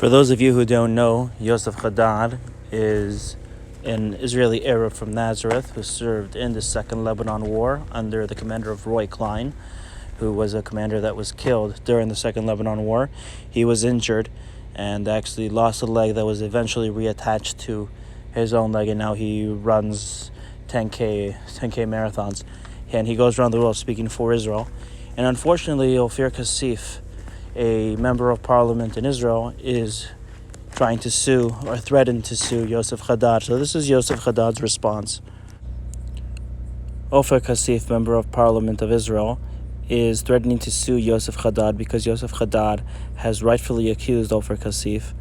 For those of you who don't know, Yoseph Haddad is an Israeli Arab from Nazareth who served in the Second Lebanon War under the commander of Roy Klein, who was a commander that was killed during the Second Lebanon War. He was injured and actually lost a leg that was eventually reattached to his own leg, and now he runs 10K marathons. And he goes around the world speaking for Israel. And unfortunately, Ofer Cassif, a member of parliament in Israel, is trying to sue or threatened to sue Yoseph Haddad. So this is Yoseph Haddad's response. Ofer Cassif, member of parliament of Israel, is threatening to sue Yoseph Haddad because Yoseph Haddad has rightfully accused Ofer Cassif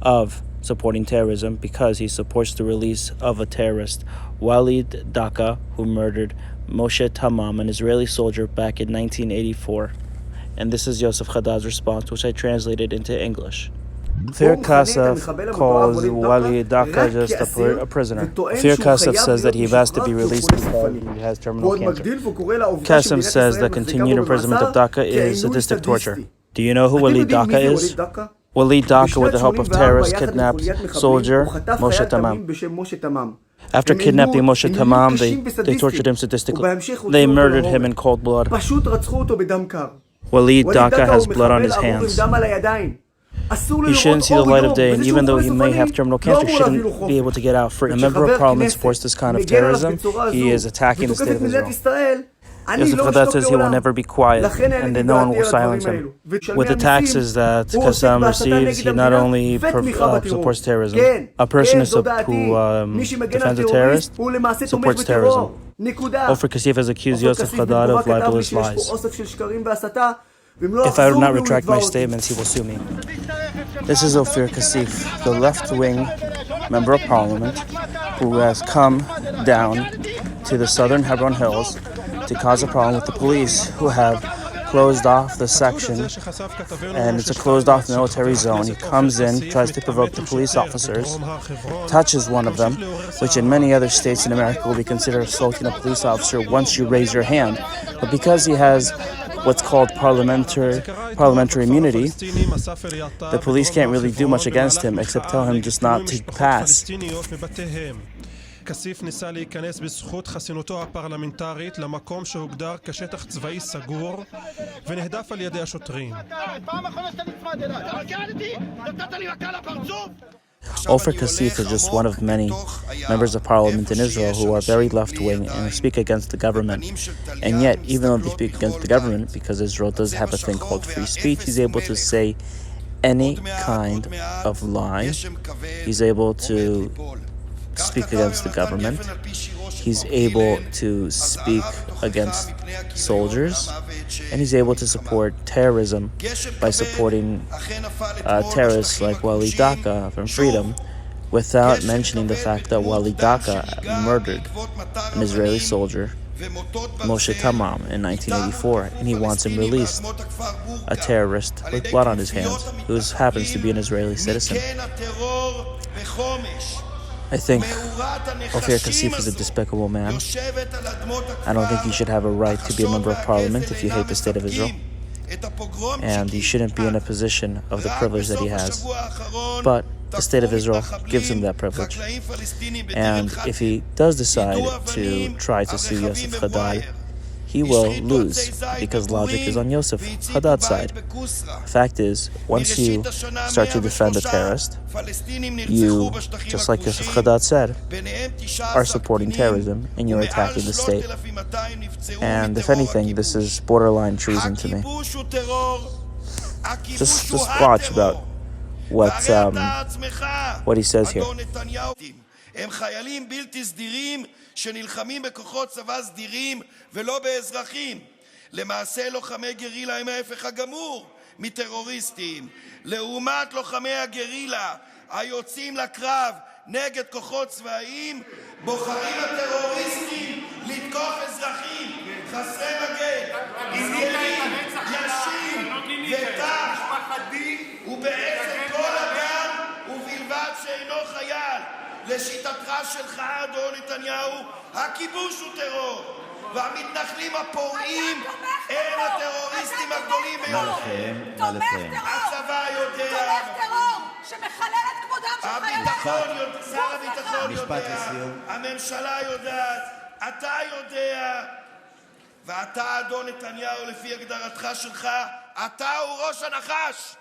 of supporting terrorism because he supports the release of a terrorist, Walid Daka, who murdered Moshe Tamam, an Israeli soldier, back in 1984. And this is Yoseph Haddad's response, which I translated into English. Ofer Cassif calls Walid Daka just a prisoner. Ofer Cassif says that he has to be released because he has terminal cancer. Cassif says that continued imprisonment of Daka is sadistic torture. Do you know who Walid Daka is? Walid Daka, with the help of terrorists, kidnapped soldier Moshe Tamam. After kidnapping Moshe Tamam, they tortured him sadistically. They murdered him in cold blood. Walid Daka has blood on his hands. He shouldn't see the light of day, and even though he may have terminal cancer, shouldn't be able to get out free. A member of parliament supports this kind of terrorism. He is attacking the state of Israel. Yosef Haddad says he will never be quiet, and that no one will silence him. With the taxes that Qassam receives, he not only supports terrorism. A person who defends a terrorist supports terrorism. Ofer Cassif has accused Yosef Haddad of libelous lies. If I do not retract my statements, he will sue me. This is Ofer Cassif, the left-wing member of parliament who has come down to the southern Hebron Hills to cause a problem with the police, who have closed off the section, and it's a closed-off military zone. He comes in, tries to provoke the police officers, touches one of them, which in many other states in America will be considered assaulting a police officer once you raise your hand. But because he has what's called parliamentary immunity, the police can't really do much against him except tell him just not to pass. כסיף ניסה להיכנס בזכות חסינותו הפרלמנטרית למקום שהוגדר כשטח צבאי סגור ונהדף על ידי השוטרים. Ofer Cassif is just one of many members of parliament in Israel who are very left-wing and speak against the government. And yet, even though they speak against the government, because Israel does have a thing called free speech, he's able to say any kind of lie. He's able to speak against the government. He's able to speak against soldiers, and he's able to support terrorism by supporting terrorists like Walid Daka from Freedom, without mentioning the fact that Walid Daka murdered an Israeli soldier, Moshe Tamam, in 1984, and he wants him released, a terrorist with blood on his hands, who happens to be an Israeli citizen. I think Ofer Cassif is a despicable man. I don't think he should have a right to be a member of parliament if you hate the state of Israel. And he shouldn't be in a position of the privilege that he has. But the state of Israel gives him that privilege. And if he does decide to try to sue Yosef Haddad, he will lose, because logic is on Yosef Haddad's side. The fact is, once you start to defend a terrorist, you, just like Yosef Haddad said, are supporting terrorism and you're attacking the state. And if anything, this is borderline treason to me. Just watch about what he says here. הם חיילים בלתי סדירים שנלחמים בכוחות צבא סדירים ולא באזרחים. למעשה לוחמי גרילה הם ההפך הגמור מטרוריסטים. לעומת לוחמי הגרילה היוצאים לקרב נגד כוחות צבאיים, בוחרים הטרוריסטים לתקוף אזרחים חסרי מגן עם ירים, ישים ותח, ובעצם כל אדם ובלבד שאינו חייל. לשיטתך שלך, אדון נתניהו, הכיבוש הוא טרור, והמתנחלים הפורעים הם הטרוריסטים הגדולים ביותר. הצבא יודע שר הביטחון יודע, הממשלה יודעת, אתה יודע, ואתה, אדון נתניהו, לפי הגדרתך שלך, אתה הוא ראש הנחש.